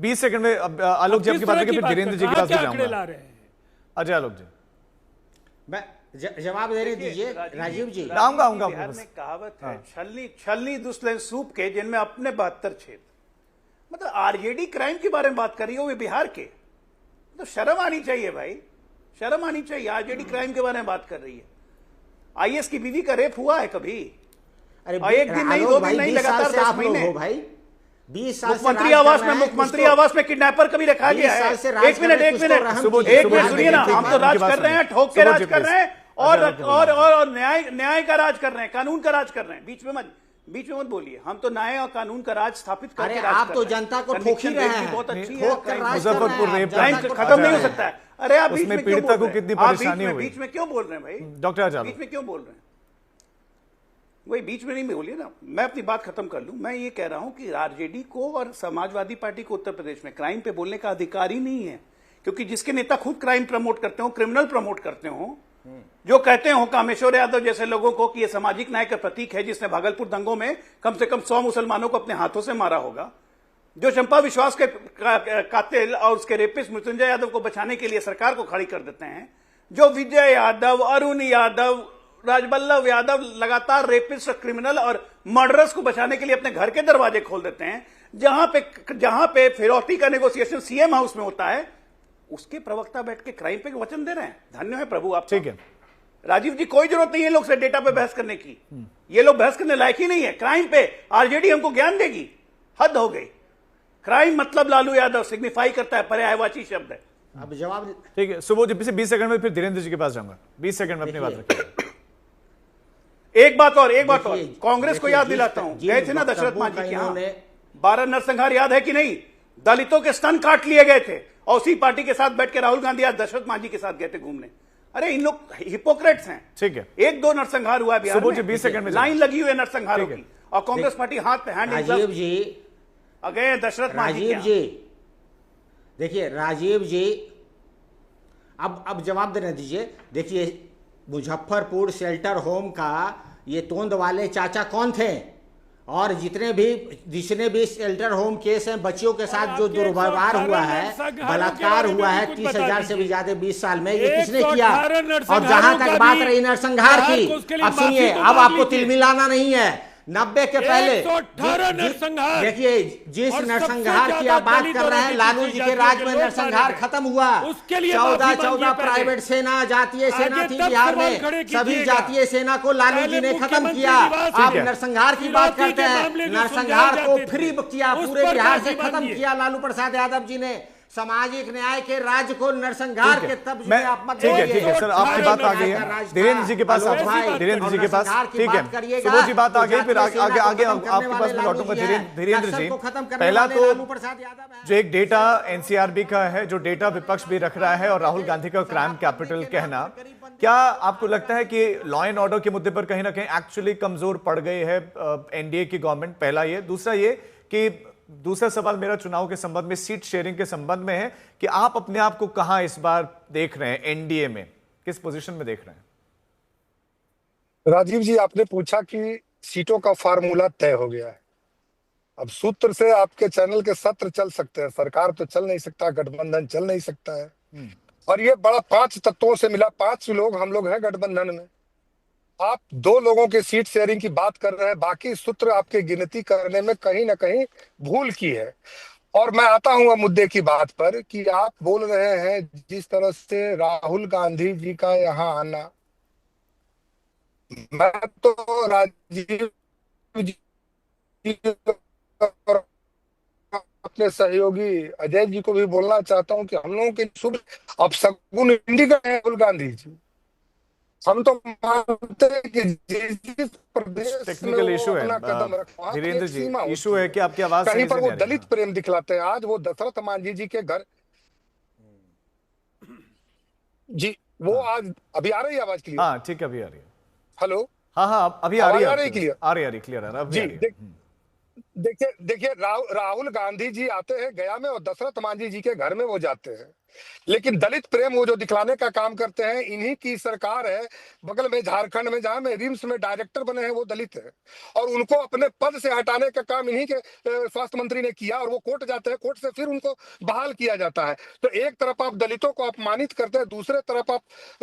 20 second में आलोक जी आपकी बात रखिए, फिर धीरेन्द्र जी के पास भी जाऊंगा। अजय आलोक जी, मैं जवाब देने दीजिए राजीव जी। आऊंगा। बिहार में कहावत है, छलनी दुसले सूप के जिनमें अपने 72 छेद। मतलब आरजेडी क्राइम के बारे में बात कर रही हो, वे बिहार के, तो शर्म आनी चाहिए भाई, शर्म आनी चाहिए। आरजेडी क्राइम के बारे में बात कर रही है। आईएएस की बीवी का रेप हुआ है कभी? अरे एक दिन नहीं, 2 दिन नहीं, लगातार 10 महीने। भाई 20 साल मुख्यमंत्री आवास में किडनैपर कभी रखा गया है? एक मिनट सुनिए ना, हम तो राज कर रहे हैं, ठोक के राज कर रहे हैं, और न्याय का राज कर रहे हैं, कानून का राज कर रहे हैं। बीच में मत बोलिए। हम तो न्याय और कानून का राज स्थापित करके राज आप तो जनता को ठोक ही रहे हैं। बहुत अच्छी है। मुजफ्फरपुर रेप क्राइम खत्म नहीं हो सकता है। अरे आप बीच में पीड़िता को कितनी परेशानी हुई? बीच में क्यों बोल रहे हैं भाई? डॉक्टर आजाद बीच में क्यों बोल रहे हैं? वही बीच में नहीं बोलिए ना, मैं अपनी बात खत्म कर लूं। मैं ये कह रहा हूं कि आरजेडी को और समाजवादी पार्टी को उत्तर प्रदेश में क्राइम पे बोलने का अधिकार ही नहीं है, क्योंकि जिसके नेता खुद क्राइम प्रमोट करते हो, क्रिमिनल प्रमोट करते हो, जो कहते हो कामेश्वर यादव जैसे लोगों को कि ये सामाजिक न्याय का प्रतीक है, जिसने भागलपुर दंगों में कम से कम 100 मुसलमानों को अपने हाथों से मारा होगा, जो चंपा विश्वास के कातिल और उसके रेपिस्ट मृत्युंजय यादव को बचाने के लिए सरकार को खड़ी कर देते हैं, जो विजय यादव, अरुण यादव, राजबल्लभ यादव लगातार रेपिस्ट, क्रिमिनल और मर्डरर्स को बचाने के लिए अपने घर के दरवाजे खोल देते हैं, जहां पे फिरौती का नेगोशिएशन सीएम हाउस में होता है, उसके प्रवक्ता बैठ के क्राइम पे वचन दे रहे हैं। धन्य है प्रभु आप। ठीक है राजीव जी, कोई जरूरत नहीं है लोग से डेटा पे बहस करने की। ये लोग बहस करने लायक ही नहीं है। क्राइम पे आरजेडी हमको ज्ञान देगी, हद हो गई। क्राइम मतलब लालू यादव सिग्निफाई करता है, पर्यायवाची शब्द है। अब जवाब ठीक है। सुबोध जी से 20 सेकंड में, फिर धीरेन्द्र जी के पास जाऊंगा। 20 सेकंड में अपनी बात रखिए। एक बात और कांग्रेस को याद दिलाता हूं, गए थे ना दशरथ मांझी के यहां, 12 नरसंहार याद है कि नहीं? दलितों के स्तन काट लिए गए थे, और उसी पार्टी के साथ बैठ के राहुल गांधी आज दशरथ मांझी के साथ गए थे घूमने। अरे इन लोग हिपोक्रेट्स हैं। ठीक है। 1-2 नरसंहार हुआ बिहार में, 20 सेकंड में लाइन लगी हुई है नरसंहारों की, और कांग्रेस पार्टी हाथ पे हैंड राजीव जी गए दशरथ मांझी। राजीव जी देखिए, राजीव जी अब जवाब देने दीजिए। देखिए, मुजफ्फरपुर शेल्टर होम का ये तोंद वाले चाचा कौन थे, और जितने भी शेल्टर होम केस हैं, बच्चियों के साथ जो दुर्व्यवहार हुआ है, बलात्कार हुआ है 30,000 से भी ज्यादा 20 साल में, ये किसने किया? और जहां तक बात रही नरसंहार की, अब सुनिए, अब आपको तिलमिलाना नहीं है। 90 के पहले देखिए, जिस नरसंहार की आप बात कर रहे हैं, लालू जी के राज में नरसंहार खत्म हुआ। 14 प्राइवेट सेना, जातीय सेना थी बिहार में, सभी जातीय सेना को लालू जी ने खत्म किया। आप नरसंहार की बात करते हैं, नरसंहार को फ्री किया, पूरे बिहार से खत्म किया लालू प्रसाद यादव जी ने। सामाजिक न्याय के राज्य को नरसंहार के तब मैं ठीक है सर, आपकी बात आ गई है। धीरेन्द्र जी के पास, धीरेन्द्र जी के पास, ठीक है। सुबोध जी बात आ गई, फिर आगे आपके पास मैं लौटूंगा। धीरेन्द्र जी, पहला तो जो एक डेटा एनसीआरबी का है, जो डेटा विपक्ष भी रख रहा है, और राहुल गांधी का क्राइम कैपिटल कहना, क्या आपको लगता है कि लॉ एंड ऑर्डर के मुद्दे पर कहीं ना कहीं एक्चुअली कमजोर पड़ गई है एनडीए की गवर्नमेंट? पहला ये। दूसरा ये कि दूसरा सवाल मेरा चुनाव के संबंध में, सीट शेयरिंग के संबंध में है कि आप अपने आप को कहां इस बार देख रहे हैं एनडीए में, किस पोजीशन में देख रहे हैं? राजीव जी, आपने पूछा कि सीटों का फार्मूला तय हो गया है। अब सूत्र से आपके चैनल के सत्र चल सकते हैं, सरकार तो चल नहीं सकता, गठबंधन चल नहीं सकता है। और ये बड़ा 5 तत्वों से मिला, 5 लोग हम लोग हैं गठबंधन में। आप 2 लोगों के सीट शेयरिंग की बात कर रहे हैं, बाकी सूत्र आपके गिनती करने में कहीं ना कहीं भूल की है। और मैं आता हूं मुद्दे की बात पर कि आप बोल रहे हैं जिस तरह से राहुल गांधी जी का यहाँ आना, मैं तो राजीव जी और अपने सहयोगी अजय जी को भी बोलना चाहता हूं कि हम लोगों के शुभ अपशगुन इंडिका है राहुल गांधी जी। हम तो मानते हैं कि जिस प्रदेश टेक्निकल इशू है धीरेन्द्र जी, इशू है कि आपकी आवाज कहीं पर वो दलित प्रेम दिखलाते हैं। आज वो दशरथ मांझी जी के घर जी, वो आज अभी आ रही है आवाज क्लियर? हाँ ठीक है, अभी आ रही है। हेलो, हाँ अभी आ रही है क्लियर? आ रही क्लियर है जी। देखिए देखिए राहुल गांधी जी आते हैं गया में और दशरथ मांझी जी के घर में वो जाते हैं, लेकिन दलित प्रेम वो जो दिखलाने का काम करते हैं, इन्हीं की सरकार है बगल में झारखंड में, जहां में रिम्स में डायरेक्टर बने हैं वो दलित है, और उनको अपने पद से हटाने का काम इन्हीं के स्वास्थ्य मंत्री ने किया, और वो कोर्ट जाते हैं, कोर्ट से फिर उनको बहाल किया जाता है। तो एक तरफ आप दलितों को अपमानित करते हैं, दूसरे तरफ आप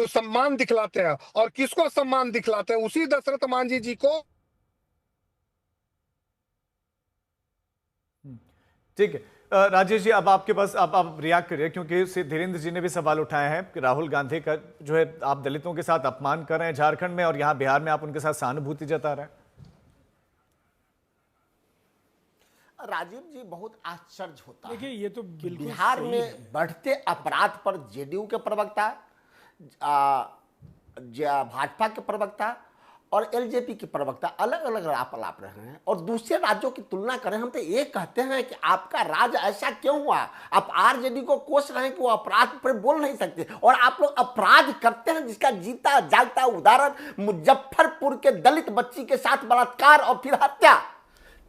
सम्मान दिखलाते हैं, और किसको सम्मान दिखलाते हैं? उसी दशरथ मांझी जी को। ठीक है राजेश जी, अब आपके पास आप रिएक्ट करिए, क्योंकि धीरेन्द्र जी ने भी सवाल उठाया है कि राहुल गांधी का जो है आप दलितों के साथ अपमान कर रहे हैं झारखंड में, और यहां बिहार में आप उनके साथ सहानुभूति जता रहे हैं। राजीव जी, बहुत आश्चर्य होता है। देखिए ये तो बिल्कुल बिहार में बढ़ते अपराध पर जेडीयू के प्रवक्ता, भाजपा के प्रवक्ता और एलजेपी के प्रवक्ता अलग अलग आलाप रहे हैं, और दूसरे राज्यों की तुलना करें, हम तो ये कहते हैं कि आपका राज्य ऐसा क्यों हुआ? आप आरजेडी को कोस रहे हैं कि वो अपराध पर बोल नहीं सकते, और आप लोग अपराध करते हैं जिसका जीता जागता उदाहरण मुजफ्फरपुर के दलित बच्ची के साथ बलात्कार और फिर हत्या।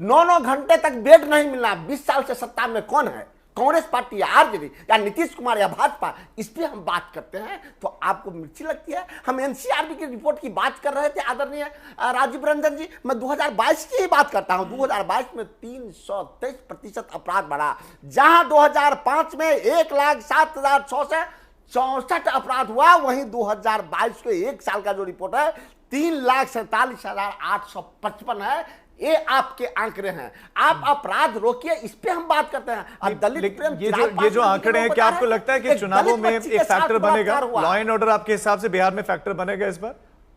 9 घंटे तक बेड नहीं मिलना। 20 साल से सत्ता में कौन है? कांग्रेस पार्टी या आरजेडी या नीतीश कुमार या भाजपा? इस पे हम बात करते हैं तो आपको मिर्ची लगती है। हम एनसीआरबी की रिपोर्ट की बात कर रहे थे आदरणीय राजीव रंजन जी। मैं 2022 की ही बात करता हूं। 2022 में 323% अपराध बढ़ा, जहां 2005 में 1,07,664 अपराध हुआ, वहीं 2022 के एक साल का जो रिपोर्ट है 3,47,855 है। ये आपके आंकड़े हैं। आप अपराध रोकिए, इस पे हम बात करते हैं। अब दलित प्रेम, ये जो आंकड़े हैं, क्या आपको लगता है कि चुनावों में एक फैक्टर बनेगा? लॉ एंड ऑर्डर आपके हिसाब से बिहार में फैक्टर बनेगा इस बार?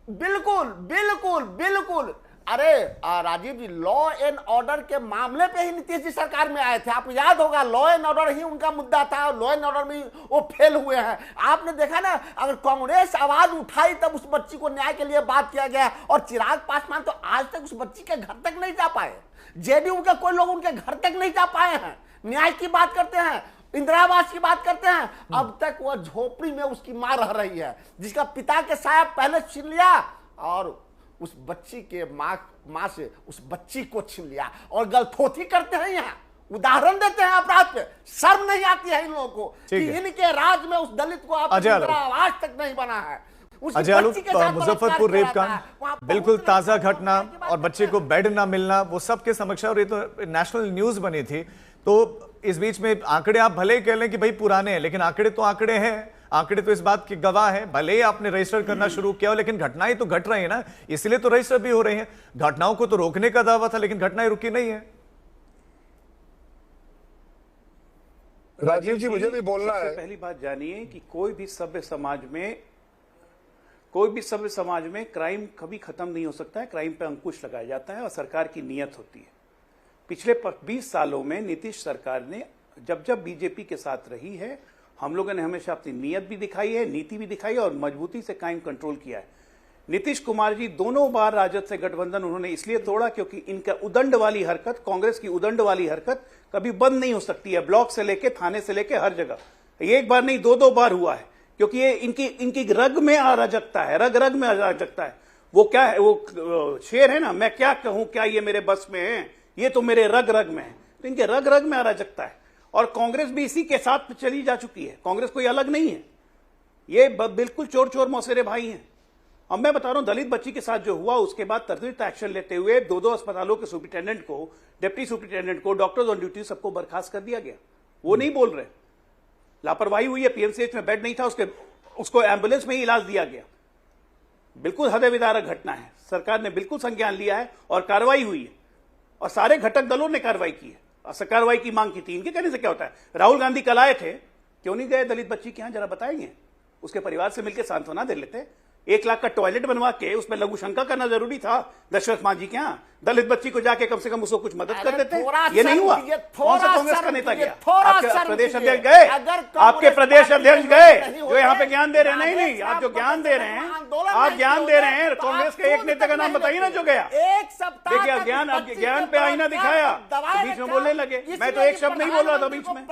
बिल्कुल बिल्कुल बिल्कुल। अरे राजीव जी, लॉ एंड ऑर्डर के मामले पे ही नीतीश जी सरकार में आए थे। आपको याद होगा, लॉ एंड ऑर्डर ही उनका मुद्दा था, और लॉ एंड ऑर्डर में वो फेल हुए हैं। आपने देखा ना, अगर कांग्रेस आवाज उठाई तब उस बच्ची को न्याय के लिए बात किया गया, और चिराग पासवान तो आज तक उस बच्ची के घर तक नहीं जा पाए। जेडीयू के कोई लोग उनके घर तक नहीं जा पाए हैं। न्याय की बात करते हैं, इंदिरा आवास की बात करते हैं, अब तक वह झोपड़ी में उसकी मां रह रही है, जिसका पिता के साथ पहले छीन लिया, और उस बच्ची के मां से उस बच्ची को छीन लिया, और गलथोथी करते हैं। यहाँ उदाहरण देते हैं अपराध पे। शर्म नहीं आती है इन लोगों को कि इनके राज में उस दलित को आप आवाज तक नहीं बना है। अजय मुजफ्फरपुर रेपकांड, बिल्कुल ताजा घटना, और बच्चे को बेड ना मिलना, वो सबके समक्ष, और ये तो नेशनल न्यूज बनी थी। तो इस बीच में आंकड़े आप भले ही कह लें कि भाई पुराने हैं, लेकिन आंकड़े तो आंकड़े हैं। आंकड़े तो इस बात की गवाह है। भले ही आपने रजिस्टर करना शुरू किया हो, लेकिन घटनाएं तो घट रही है ना, इसलिए तो रजिस्टर भी हो रही हैं। घटनाओं को तो रोकने का दावा था, लेकिन घटनाएं रुकी नहीं है। राजीव जी, मुझे भी बोलना है। पहली बात जानिए कि कोई भी सभ्य समाज में क्राइम कभी खत्म नहीं हो सकता है। क्राइम पे अंकुश लगाया जाता है, और सरकार की नीयत होती है। पिछले 20 सालों में नीतीश सरकार ने जब बीजेपी के साथ रही है, हम लोगों ने हमेशा अपनी नीयत भी दिखाई है, नीति भी दिखाई है, और मजबूती से क्राइम कंट्रोल किया है। नीतीश कुमार जी दोनों बार राजद से गठबंधन उन्होंने इसलिए तोड़ा क्योंकि इनका उदंड वाली हरकत, कांग्रेस की उदंड वाली हरकत कभी बंद नहीं हो सकती है। ब्लॉक से लेके थाने से लेके हर जगह, एक बार नहीं 2-2 बार हुआ है, क्योंकि ये इनकी रग में अराजकता है, रग में अराजकता है। वो क्या है, वो शेर है ना, मैं क्या कहूं, क्या ये मेरे बस में है, ये तो मेरे रग में है। तो इनके रग में अराजकता है, और कांग्रेस भी इसी के साथ चली जा चुकी है। कांग्रेस कोई अलग नहीं है, ये बिल्कुल चोर मौसेरे भाई हैं। अब मैं बता रहा हूं, दलित बच्ची के साथ जो हुआ, उसके बाद त्वरित एक्शन लेते हुए 2-2 अस्पतालों के सुपरिटेंडेंट को, डिप्टी सुपरिटेंडेंट को, डॉक्टर्स ऑन ड्यूटी सबको बर्खास्त कर दिया गया। वो नहीं बोल रहे, लापरवाही हुई है। पीएमसीएच में बेड नहीं था, उसको एम्बुलेंस में ही इलाज दिया गया। बिल्कुल हृदय विदारक घटना है। सरकार ने बिल्कुल संज्ञान लिया है और कार्रवाई हुई है, और सारे घटक दलों ने कार्रवाई की है। कार्रवाई की मांग की थी। इनके कहने से क्या होता है? राहुल गांधी कल आए थे, क्यों नहीं गए दलित बच्ची के यहां? जरा बताएंगे। उसके परिवार से मिलकर सांत्वना दे लेते। 1 लाख का टॉयलेट बनवा के उसमें लघु शंका करना जरूरी था दशरथ मांझी के यहाँ? दलित बच्ची को जाके कम से कम उसको कुछ मदद कर देते। ये नहीं हुआ। कौन सा कांग्रेस का नेता गया? आपके प्रदेश अध्यक्ष गए, आपके प्रदेश अध्यक्ष गए जो यहाँ पे ज्ञान दे रहे हैं। नहीं, आप जो ज्ञान दे रहे हैं, आप ज्ञान दे रहे हैं। कांग्रेस के एक नेता का नाम बताइए ना जो गया। देखिए, ज्ञान पे आईना दिखाया, बीच में बोलने लगे। मैं तो एक शब्द नहीं बोल रहा था बीच में,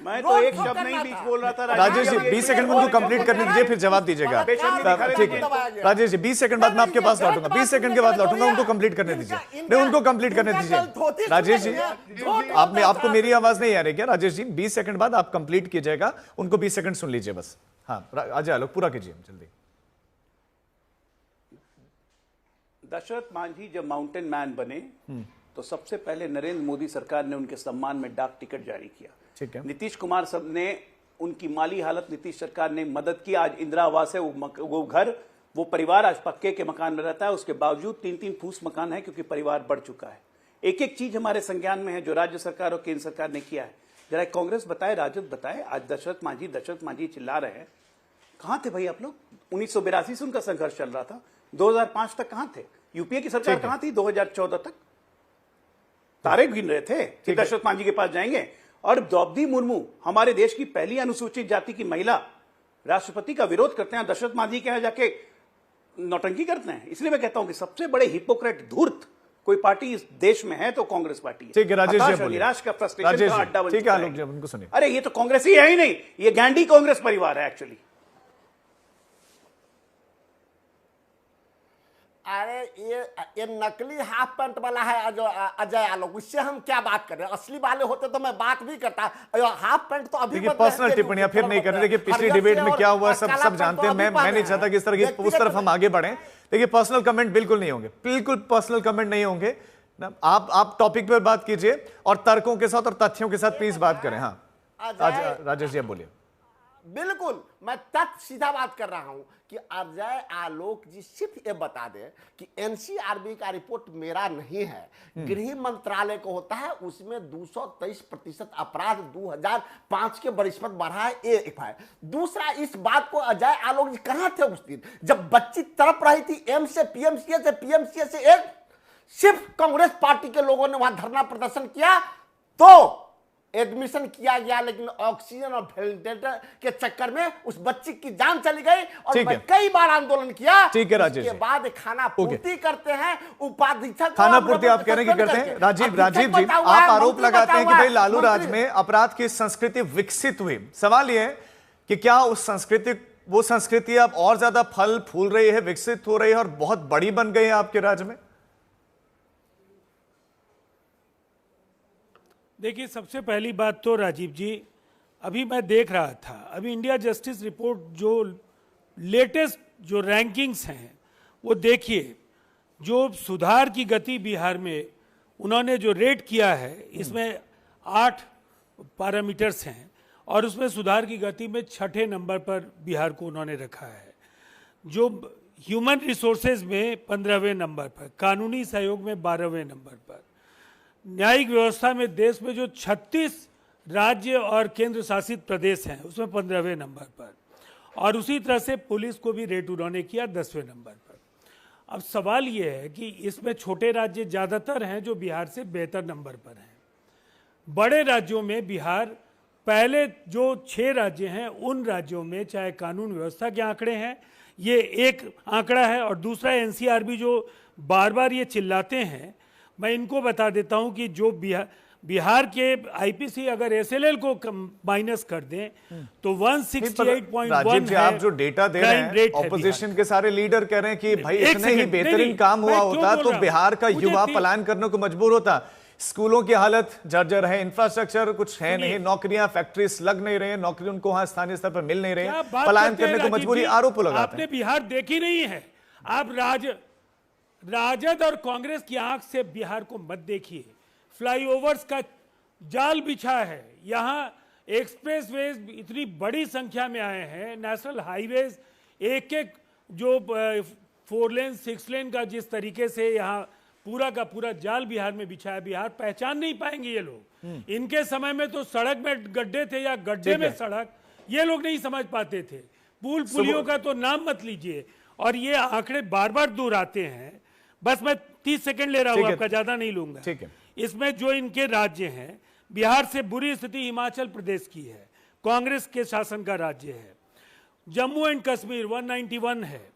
मैं तो एक शब्द नहीं बीच बोल रहा था। राजेश जी 20 सेकंड में उनको कंप्लीट करने दीजिए, फिर जवाब दीजिएगा। ठीक है राजेश जी, 20 सेकंड बाद मैं आपके पास लौटूंगा, 20 सेकंड के बाद लौटूंगा, उनको कंप्लीट करने दीजिए। नहीं, उनको कंप्लीट करने दीजिए। राजेश जी, आपने आपको मेरी आवाज नहीं आ रही क्या? राजेश जी 20 सेकंड बाद आप कंप्लीट कीजिएगा, उनको 20 सेकंड सुन लीजिए बस। हाँ अजय आलोक पूरा कीजिए जल्दी। दशरथ मांझी जब माउंटेन मैन बने तो सबसे पहले नरेंद्र मोदी सरकार ने उनके सम्मान में डाक टिकट जारी किया। ठीक है। नीतीश कुमार सब ने उनकी माली हालत, नीतीश सरकार ने मदद की। आज इंदिरा आवास है, वो घर, वो परिवार आज पक्के के मकान में रहता है। उसके बावजूद 3-3 फूस मकान है क्योंकि परिवार बढ़ चुका है। एक एक चीज हमारे संज्ञान में है जो राज्य सरकार और केंद्र सरकार ने किया है। जरा कांग्रेस बताए, राजद बताए। आज दशरथ मांझी चिल्ला रहे हैं, कहां थे भाई आप लोग? 1982 से उनका संघर्ष चल रहा था, 2005 तक कहां थे? यूपीए की सरकार कहां थी 2014 तक? तारे गिन रहे थे कि दशरथ मांझी के पास जाएंगे। और द्रौपदी मुर्मू हमारे देश की पहली अनुसूचित जाति की महिला राष्ट्रपति का विरोध करते हैं, दशरथ मांझी के यहां जाके नौटंकी करते हैं। इसलिए मैं कहता हूं कि सबसे बड़े हिपोक्रेट धूर्त कोई पार्टी इस देश में है तो कांग्रेस पार्टी है। ठीक है राजेश जी, निराश का फ्रस्ट्रेशन का अड्डा बन ठीक है चुका आलोक जी, उनको सुनिए। अरे ये तो कांग्रेस ही है ही नहीं, ये गैंडी कांग्रेस परिवार है एक्चुअली। अरे ये नकली हाफ पैंट वाला है अजय आलोक, इससे हम क्या बात कर रहे हैं? असली वाले होते तो मैं बात भी करता। हाफ पैंट तो अभी पर्सनल टिप्पणियां फिर नहीं कर रहे। देखिए पिछली डिबेट में क्या हुआ सब जानते हैं। मैं नहीं चाहता कि इस तरह की उस तरफ हम आगे बढ़े। देखिए पर्सनल कमेंट बिल्कुल नहीं होंगे, बिल्कुल पर्सनल कमेंट नहीं होंगे। आप टॉपिक पर बात कीजिए और तर्कों के साथ और तथ्यों के साथ प्लीज बात करें। हाँ राजेश जी बोलिए। बिल्कुल, मैं तथ्य सीधा बात कर रहा हूं कि अजय आलोक जी सिर्फ ये बता दें कि एनसीआरबी का रिपोर्ट मेरा नहीं है, गृह मंत्रालय को होता है। उसमें 223% अपराध 2005 के बरिष्ठ बढ़ा है, एक है। दूसरा, इस बात को अजय आलोक जी कहां थे उस दिन जब बच्ची तड़प रही थी एम से पीएमसीए से, पीएमसीए से एक सिर्फ कांग्रेस पार्टी के लोगों ने वहां धरना प्रदर्शन किया तो एडमिशन किया गया, लेकिन ऑक्सीजन और वेंटिलेटर के चक्कर में उस बच्ची की जान चली गई। और मैं कई बार आंदोलन किया। ठीक है राजेश, उसके बाद खाना पूर्ति करते हैं उपाधीक्षक, खाना पूर्ति आप कह रहे हैं कि करते हैं। राजीव जी, आप आरोप लगाते हैं कि भाई लालू राज में अपराध की संस्कृति विकसित हुई। सवाल यह है कि क्या वो संस्कृति अब और ज्यादा फल फूल रही है, विकसित हो रही है और बहुत बड़ी बन गई है आपके राज्य में? देखिए सबसे पहली बात तो राजीव जी, अभी मैं देख रहा था, अभी इंडिया जस्टिस रिपोर्ट जो लेटेस्ट जो रैंकिंग्स हैं वो देखिए, जो सुधार की गति बिहार में उन्होंने जो रेट किया है, इसमें 8 पैरामीटर्स हैं और उसमें सुधार की गति में 6ठे नंबर पर बिहार को उन्होंने रखा है। जो ह्यूमन रिसोर्सेज में 15वें नंबर पर, कानूनी सहयोग में 12वें नंबर पर, न्यायिक व्यवस्था में देश में जो 36 राज्य और केंद्र शासित प्रदेश हैं उसमें 15वें नंबर पर, और उसी तरह से पुलिस को भी रेट उन्होंने किया 10वें नंबर पर। अब सवाल ये है कि इसमें छोटे राज्य ज़्यादातर हैं जो बिहार से बेहतर नंबर पर हैं। बड़े राज्यों में बिहार पहले जो 6 राज्य हैं उन राज्यों में चाहे कानून व्यवस्था के आंकड़े हैं, ये एक आंकड़ा है, और दूसरा एनसीआरबी जो बार बार ये चिल्लाते हैं, मैं इनको बता देता हूं कि जो बिहार के आईपीसी अगर एसएलएल को माइनस कर दें तो 168.1 है। आप जो डेटा दे रहे हैं, ऑपोजिशन के सारे लीडर कह रहे हैं कि भाई इतने ही बेहतरीन काम हुआ होता तो बिहार का युवा पलायन करने को मजबूर होता। स्कूलों की हालत जर्जर है, इंफ्रास्ट्रक्चर कुछ है नहीं, नौकरियां फैक्ट्रीज लग नहीं रहे, नौकरी उनको वहां स्थानीय स्तर पर मिल नहीं रही, पलायन करने को मजबूरी, आरोप लगाते हैं। आपने बिहार देखी नहीं है, आप राजद और कांग्रेस की आंख से बिहार को मत देखिए। फ्लाईओवर्स का जाल बिछा है, यहाँ एक्सप्रेसवेज इतनी बड़ी संख्या में आए हैं, नेशनल हाईवेज एक जो 4 लेन 6 लेन का जिस तरीके से यहाँ पूरा का पूरा जाल बिहार में बिछा है, बिहार पहचान नहीं पाएंगे ये लोग। इनके समय में तो सड़क में गड्ढे थे या गड्ढे में सड़क, ये लोग नहीं समझ पाते थे। पुलियों का तो नाम मत लीजिए, और ये आंकड़े बार बार दोहराते हैं। बस मैं 30 सेकंड ले रहा हूं, आपका ज्यादा नहीं लूंगा। ठीक है। इसमें जो इनके राज्य हैं, बिहार से बुरी स्थिति हिमाचल प्रदेश की है, कांग्रेस के शासन का राज्य है। जम्मू एंड कश्मीर 191 है,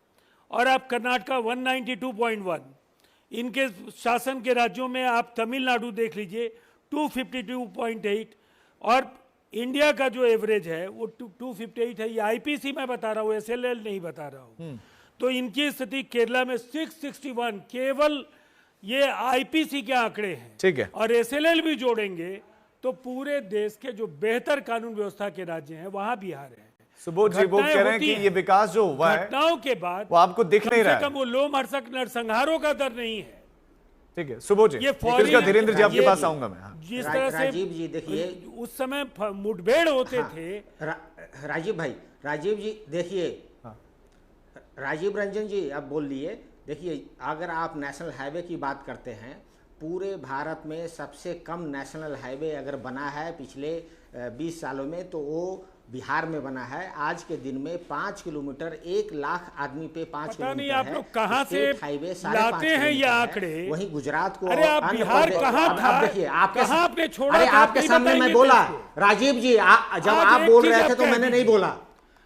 और आप कर्नाटका 192.1। इनके शासन के राज्यों में आप तमिलनाडु देख लीजिए 252.8, और इंडिया का जो एवरेज है वो 258 है। ये आईपीसी मैं बता रहा हूँ, एसएलएल नहीं बता रहा हूँ। तो इनकी स्थिति केरला में 661, केवल ये आईपीसी के आंकड़े हैं, ठीक है, और एसएलएल भी जोड़ेंगे तो पूरे देश के जो बेहतर कानून व्यवस्था के राज्य हैं वहां बिहार है। सुबोध जी वो कह रहे हैं कि ये विकास जो हुआ है घटनाओं के बाद वो आपको दिख नहीं रहा है, कम वो लोमहर्षक नरसंहारों का दर नहीं है। ठीक है सुबोध जी, ये फिर उसका धीरेन्द्र जी आपके पास आऊंगा मैं। हाँ। जिस तरह से राजीव जी देखिए, उस समय मुठभेड़ होते थे। राजीव जी देखिए, राजीव रंजन जी अब बोल लिए। देखिए, अगर आप नेशनल हाईवे की बात करते हैं, पूरे भारत में सबसे कम नेशनल हाईवे अगर बना है पिछले 20 सालों में तो वो बिहार में बना है। आज के दिन में 5 किलोमीटर, 1 लाख आदमी पे 5 पता नहीं किलोमीटर आप लोग कहाँ से हाईवे लाते हैं ये आंकड़े। वहीं गुजरात को, अरे आप बिहार कहाँ था, देखिए कहाँ आपने छोड़ा अरे था, आपके सामने मैं बोला राजीव जी, जब आप बोल रहे थे तो मैंने नहीं बोला।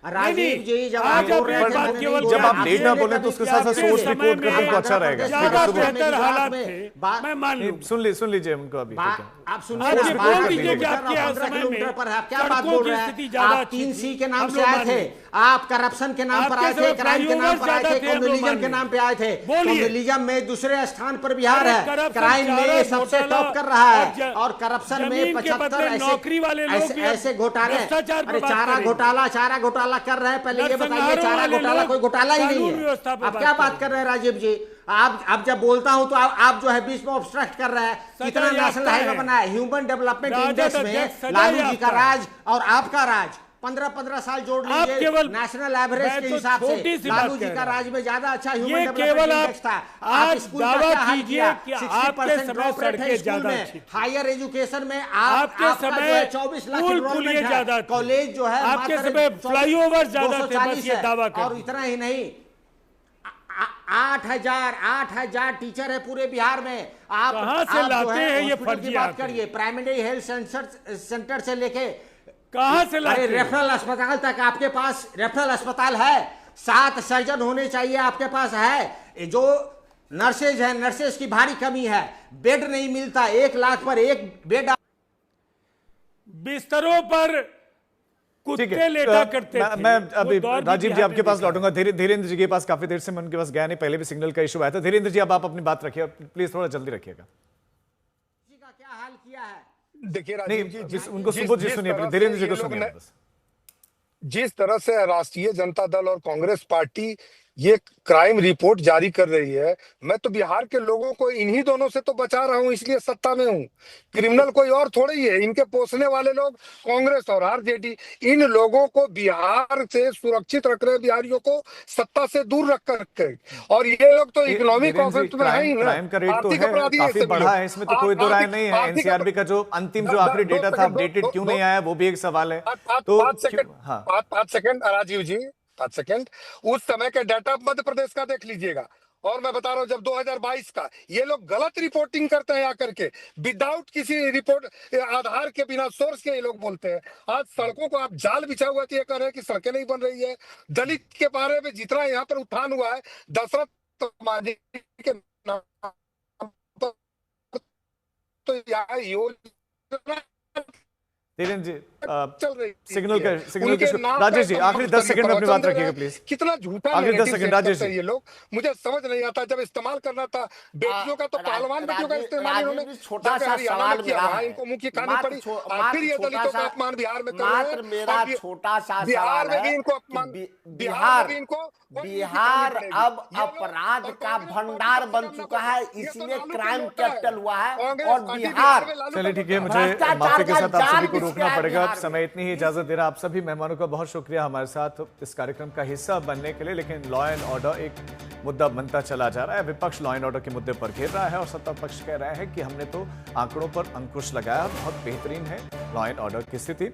राजीव जी जब आप बोल रहे थे, जब आप डेटा बोले तो उसके साथ साथ सोर्स रिपोर्ट कर दें तो अच्छा रहेगा। ज्यादा बेहतर हालात थे, मैं मान लूं। सुन लीजिए उनको अभी। आप सुनिए, आप ये बोल दीजिए कि आपके आपके समय समय में पर आप क्या बात बोल रहे हैं? आप 3C के नाम हम से लोग आए मान थे, लें। आप करप्शन के नाम पर आपके आए थे, समय क्राइम के नाम पर आए थे, फ्लाईओवर्स ज्यादा थे, हम लोग कम्युनिज्म के मान नाम पे आए थे। बोलिए। कम्युनिज्म में दूसरे स्थान पर बिहार अरे है, करप्शन क्राइम में चारा सबसे घोटाला टॉप कर रहा है, और और करप्शन में जमीन के 75 बदले नौकरी वाले लोग भी ऐसे घोटाले। भ्रष्टाचार पर अरे बात चारा करेंगे। घोटाला कर रहे हैं। पहले ये बताइए, नरसंहारों चारा वाले घोटाला लोग कोई घोटाला ही नहीं कानून है। व्यवस्था पर आप बात क्या बात करेंगे। कर रहे हैं राजीव जी? आप जब बोलता हूं तो आप जो है बीच में ऑब्स्ट्रक्ट कर रहे हैं। कितना नेशनल हाईवे बना है, ह्यूमन डेवलपमेंट इंडेक्स में लालू जी का राज और आपका राज 15-15 साल जोड़ लीजिए, केवल नेशनल एवरेज के हिसाब से लालू जी का राज में ज्यादा अच्छा ह्यूमन ये डेवलपमेंट केवल इंडेक्स था। आप स्कूल का दावा क्या हाल कीजिए किया? कि 60% आपके ड्रॉप समय रेट है सड़कें स्कूल ज्यादा में। अच्छी थी। हायर एजुकेशन में आपके आपका जो समय है 24 लाख पुल enrollment पुलिये है। ज्यादा थे। कॉलेज जो है आपके मात्र समय 24 फ्लाईओवर ज्यादा थे, बस 240 ये है। दावा कर और इतना ही नहीं, 8,000 टीचर है पूरे बिहार में। आप कहां से आप जो लाते है हैं ये हॉस्पिटल की फर्जी बात आंकड़े? करिए, प्राइमरी हेल्थ सेंटर से लेके कहां से लाते अरे हैं? रेफरल अस्पताल तक आपके पास रेफरल अस्पताल है। 7 सर्जन होने चाहिए, आपके पास है। जो नर्सेज है, नर्सेज की भारी कमी है, बेड नहीं मिलता। 1 लाख पर एक बेड। बिस्तरों पर कुत्ते लेटा करते थे। मैं अभी वो दौर भी राजीव जी बिहार आपके में पास देखा। लौटूंगा। धीरेन्द्र जी के पास काफी देर से मैं उनके पास गया नहीं, पहले भी सिग्नल का इशू आया था। धीरेन्द्र जी अब आप अपनी बात रखिए, प्लीज थोड़ा जल्दी रखिएगा। का क्या हाल किया है? देखिए नहीं राजीव जी, उनको सुबोध जी सुनिए, धीरेन्द्र जी को सुनिए बस। जिस तरह से राष्ट्रीय जनता दल और कांग्रेस पार्टी ये क्राइम रिपोर्ट जारी कर रही है, मैं तो बिहार के लोगों को इन्हीं दोनों से तो बचा रहा हूं, इसलिए सत्ता में हूं। क्रिमिनल कोई और थोड़ी ही है। इनके पोसने वाले लोग कांग्रेस और आरजेडी इन लोगों को बिहार से सुरक्षित रख रहे हैं, बिहारियों को सत्ता से दूर रख कर। और ये लोग तो इकोनॉमिक ऑफेंस में है ही ना, क्राइम का रेट तो आर्थिक है, अपराधी काफी ऐसे बढ़ा है, इसमें तो कोई दो राय नहीं है। आर्थिक- एनसीआरबी का जो अंतिम जो आखिरी डेटा था अपडेटेड क्यों नहीं आया, वो भी एक सवाल है। तो 5 सेकंड राजीव जी, 5 सेकंड। उस समय के डाटा मध्य प्रदेश का देख लीजिएगा। और मैं बता रहा हूं, जब 2022 का ये लोग गलत रिपोर्टिंग करते हैं आकर के, विदाउट किसी रिपोर्ट आधार के, बिना सोर्स के ये लोग बोलते हैं। आज सड़कों को आप जाल बिछा हुआ तो ये कह रहे हैं कि सड़कें नहीं बन रही है। दलित के बारे में जितना यहाँ पर उत्थान हुआ है, दशरथ मांझी के नाम पर, तो यहाँ योजना धीरेन्द्र जी चल रही सिग्नल का उनके नाम पे राजेश जी आखिरी 10 सेकंड में अपनी बात रखिएगा प्लीज। कितना झूठा आखिरी 10 narrative सेकंड set राजेश करते हैं जी। ये लोग, मुझे समझ नहीं आता। जब इस्तेमाल करना था बेटियों का, तो पहलवान बेटियों का इस्तेमाल इन्होंने छोटा जाके सा हरियाणा सवाल में किया, मेरा वहाँ है। इनको मुंह की खानी मात्र पड़ी। छो- और फिर ये मात्र दलितों छोटा का सा- अपमान बिहार में कर रहे मात्र हैं। मेरा और छोटा सा बिहार सवाल में भी है इनको कि अपमान, बिहार में भी इनको कोई मुंह की बिहार खानी अब पड़ेगी। ये लोग अपराध और का कांग्रेस भंडार पार्टी बन का चुका सामना है, करो। ये तो इसलिए लालू क्राइम होता है। कैपिटल हुआ है। कांग्रेस और पार्टी बिहार में लालू चलिए ठीक है, मुझे भ्रष्टाचार माफी के का साथ आप जाल सभी को बिछ रोकना गया है पड़ेगा। बिहार में। समय इतनी ही इजाजत दे रहा। आप सभी मेहमानों का बहुत शुक्रिया हमारे साथ इस कार्यक्रम का हिस्सा बनने के लिए। लेकिन लॉ एंड ऑर्डर एक मुद्दा बनता चला जा रहा है। विपक्ष लॉ एंड ऑर्डर के मुद्दे पर घेर रहा है और सत्ता पक्ष कह रहा है कि हमने तो आंकड़ों पर अंकुश लगाया, बहुत बेहतरीन है लॉ एंड ऑर्डर की स्थिति।